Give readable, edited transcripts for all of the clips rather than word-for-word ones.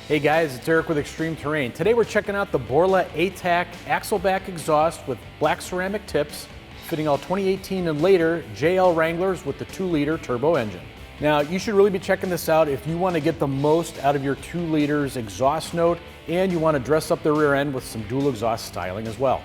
Hey guys, it's Eric with Extreme Terrain. Today we're checking out the Borla ATAC axle back exhaust with black ceramic tips, fitting all 2018 and later JL Wranglers with the 2-liter turbo engine. Now you should really be checking this out if you want to get the most out of your 2 liters exhaust note and you want to dress up the rear end with some dual exhaust styling as well.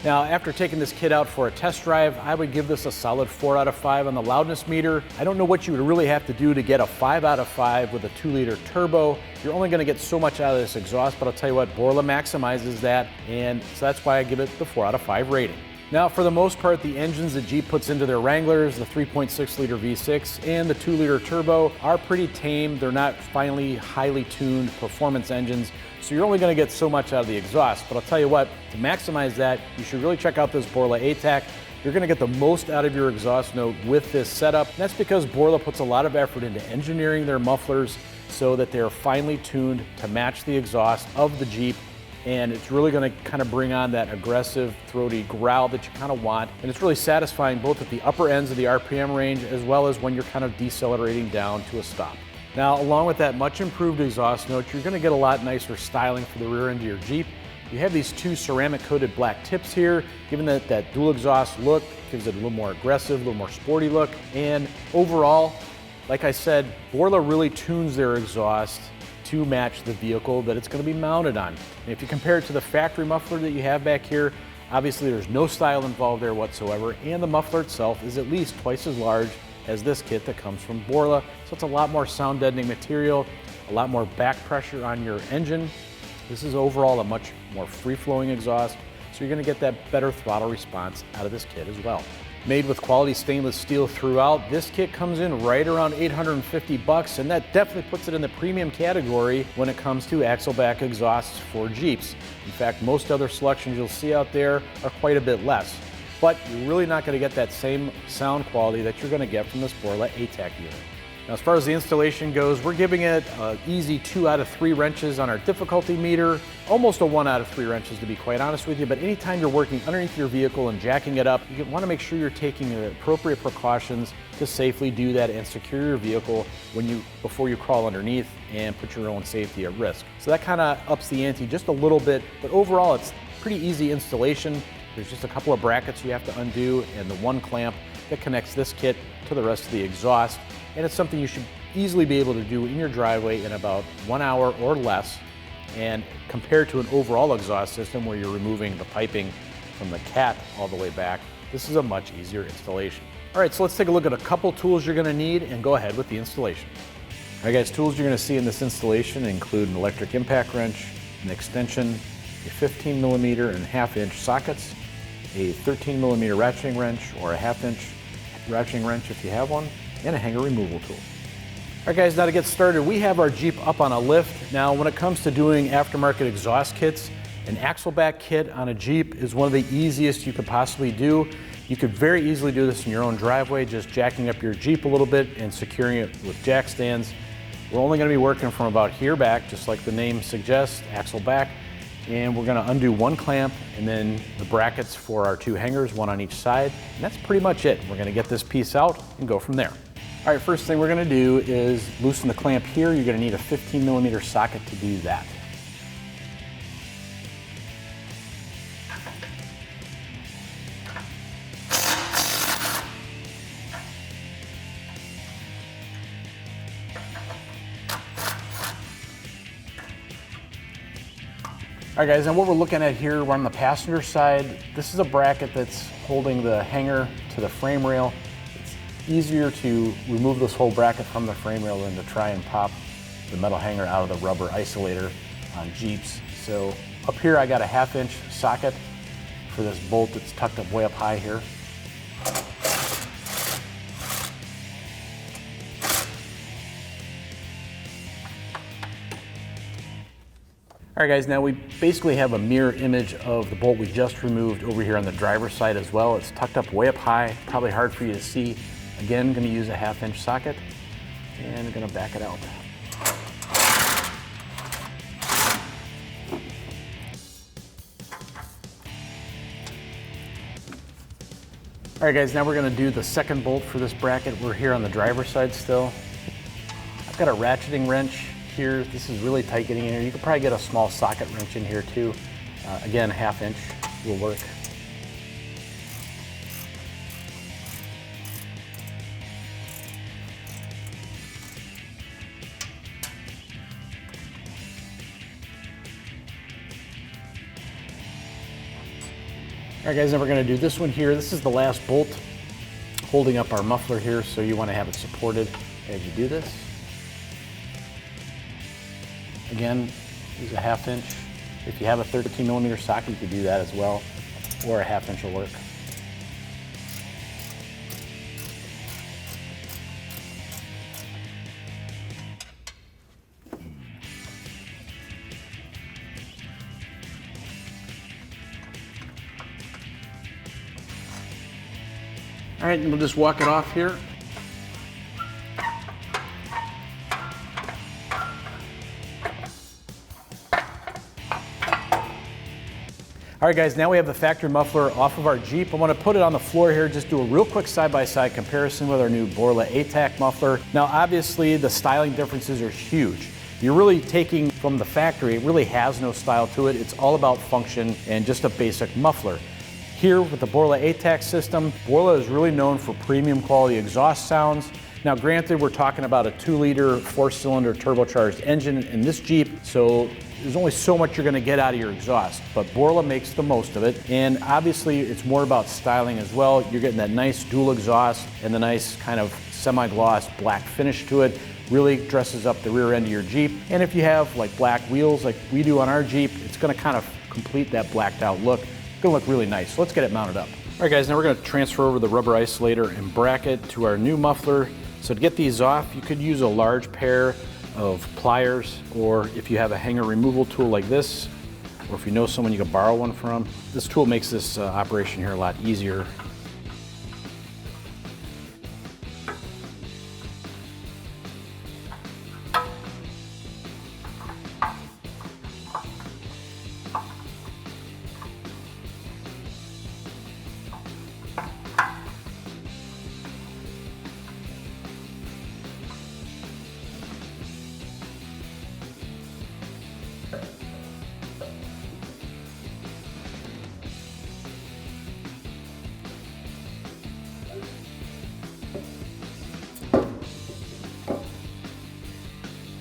Now, after taking this kit out for a test drive, I would give this a solid 4 out of 5 on the loudness meter. I don't know what you would really have to do to get a 5 out of 5 with a 2-liter turbo. You're only going to get so much out of this exhaust, but I'll tell you what, Borla maximizes that, and so that's why I give it the 4 out of 5 rating. Now, for the most part, the engines that Jeep puts into their Wranglers, the 3.6-liter V6 and the 2-liter turbo, are pretty tame. They're not finely, highly tuned performance engines, so you're only going to get so much out of the exhaust. But I'll tell you what, to maximize that, you should really check out this Borla ATAC. You're going to get the most out of your exhaust note with this setup. And that's because Borla puts a lot of effort into engineering their mufflers so that they're finely tuned to match the exhaust of the Jeep. And it's really going to kind of bring on that aggressive, throaty growl that you kind of want. And it's really satisfying both at the upper ends of the RPM range as well as when you're kind of decelerating down to a stop. Now, along with that much improved exhaust note, you're going to get a lot nicer styling for the rear end of your Jeep. You have these 2 ceramic coated black tips here, giving that dual exhaust look, gives it a little more aggressive, a little more sporty look. And overall, like I said, Borla really tunes their exhaust to match the vehicle that it's going to be mounted on. And if you compare it to the factory muffler that you have back here, obviously there's no style involved there whatsoever, and the muffler itself is at least twice as large as this kit that comes from Borla. So it's a lot more sound deadening material, a lot more back pressure on your engine. This is overall a much more free-flowing exhaust, so you're going to get that better throttle response out of this kit as well. Made with quality stainless steel throughout, this kit comes in right around $850, and that definitely puts it in the premium category when it comes to axle back exhausts for Jeeps. In fact, most other selections you'll see out there are quite a bit less. But you're really not going to get that same sound quality that you're going to get from this Borla ATAC unit. Now, as far as the installation goes, we're giving it an easy 2 out of 3 wrenches on our difficulty meter, almost a 1 out of 3 wrenches to be quite honest with you, but anytime you're working underneath your vehicle and jacking it up, you want to make sure you're taking the appropriate precautions to safely do that and secure your vehicle before you crawl underneath and put your own safety at risk. So that kind of ups the ante just a little bit, but overall it's pretty easy installation. There's just a couple of brackets you have to undo and the 1 clamp that connects this kit to the rest of the exhaust. And it's something you should easily be able to do in your driveway in about 1 hour or less. And compared to an overall exhaust system where you're removing the piping from the cat all the way back, this is a much easier installation. All right, so let's take a look at a couple tools you're gonna need and go ahead with the installation. All right guys, tools you're gonna see in this installation include an electric impact wrench, an extension, a 15mm and 1/2 inch sockets, a 13mm ratcheting wrench or a 1/2 inch ratcheting wrench if you have one, and a hanger removal tool. All right guys, now to get started, we have our Jeep up on a lift. Now when it comes to doing aftermarket exhaust kits, an axle back kit on a Jeep is one of the easiest you could possibly do. You could very easily do this in your own driveway, just jacking up your Jeep a little bit and securing it with jack stands. We're only going to be working from about here back, just like the name suggests, axle back. And we're going to undo 1 clamp and then the brackets for our 2 hangers, 1 on each side. And that's pretty much it. We're going to get this piece out and go from there. All right, first thing we're going to do is loosen the clamp here. You're going to need a 15mm socket to do that. All right guys, and what we're looking at here, we're on the passenger side. This is a bracket that's holding the hanger to the frame rail. It's easier to remove this whole bracket from the frame rail than to try and pop the metal hanger out of the rubber isolator on Jeeps. So up here I got a 1/2 inch socket for this bolt that's tucked up way up high here. All right guys, now we basically have a mirror image of the bolt we just removed over here on the driver's side as well. It's tucked up way up high, probably hard for you to see. Again, gonna use a 1/2 inch socket and I'm gonna back it out. All right guys, now we're gonna do the second bolt for this bracket. We're here on the driver's side still. I've got a ratcheting wrench here. This is really tight getting in here. You could probably get a small socket wrench in here too. Again, 1/2 inch will work. All right guys, now we're gonna do this one here. This is the last bolt holding up our muffler here, so you wanna have it supported as you do this. Again, use a 1/2 inch. If you have a 13mm socket, you could do that as well, or a 1/2 inch will work. All right, and we'll just walk it off here. All right guys, now we have the factory muffler off of our Jeep. I want to put it on the floor here, just do a real quick side-by-side comparison with our new Borla ATAC muffler. Now obviously the styling differences are huge. You're really taking from the factory, it really has no style to it. It's all about function and just a basic muffler. Here with the Borla ATAC system, Borla is really known for premium quality exhaust sounds. Now granted, we're talking about a 2-liter 4-cylinder turbocharged engine in this Jeep, so there's only so much you're gonna get out of your exhaust, but Borla makes the most of it. And obviously it's more about styling as well. You're getting that nice dual exhaust and the nice kind of semi-gloss black finish to it. Really dresses up the rear end of your Jeep. And if you have like black wheels like we do on our Jeep, it's gonna kind of complete that blacked out look. It's gonna look really nice. So let's get it mounted up. All right guys, now we're gonna transfer over the rubber isolator and bracket to our new muffler. So to get these off, you could use a large pair of pliers, or if you have a hanger removal tool like this, or if you know someone you could borrow one from. This tool makes this operation here a lot easier.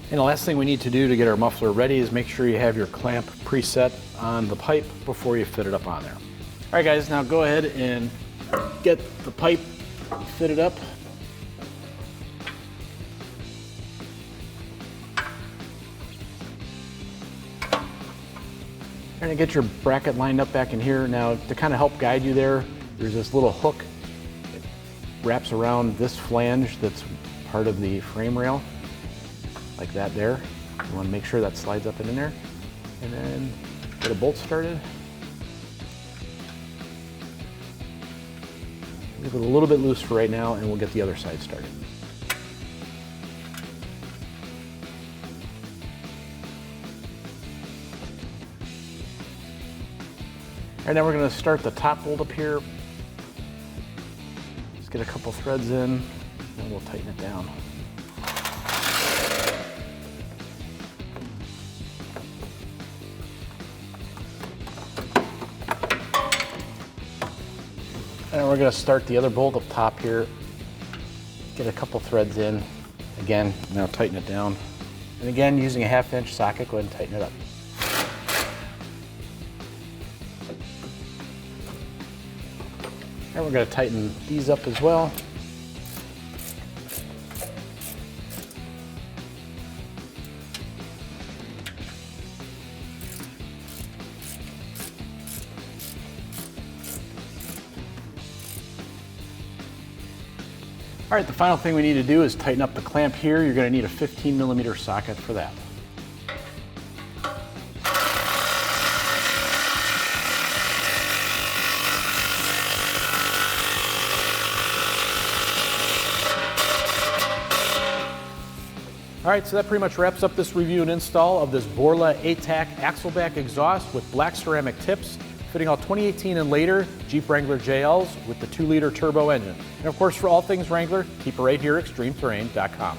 And the last thing we need to do to get our muffler ready is make sure you have your clamp preset on the pipe before you fit it up on there. All right guys, now go ahead and get the pipe fitted up. And get your bracket lined up back in here. Now to kind of help guide you there, there's this little hook that wraps around this flange that's part of the frame rail. Like that there. You want to make sure that slides up and in there. And then get a bolt started. Leave it a little bit loose for right now and we'll get the other side started. All right, now we're going to start the top bolt up here. Just get a couple threads in and we'll tighten it down. And we're going to start the other bolt up top here. Get a couple threads in. Again, now tighten it down. And again, using a 1/2 inch socket, go ahead and tighten it up. And we're going to tighten these up as well. All right, the final thing we need to do is tighten up the clamp here. You're going to need a 15mm socket for that. All right, so that pretty much wraps up this review and install of this Borla ATAC Axleback exhaust with black ceramic tips, fitting all 2018 and later Jeep Wrangler JLs with the 2-liter turbo engine. And of course, for all things Wrangler, keep it right here at ExtremeTerrain.com.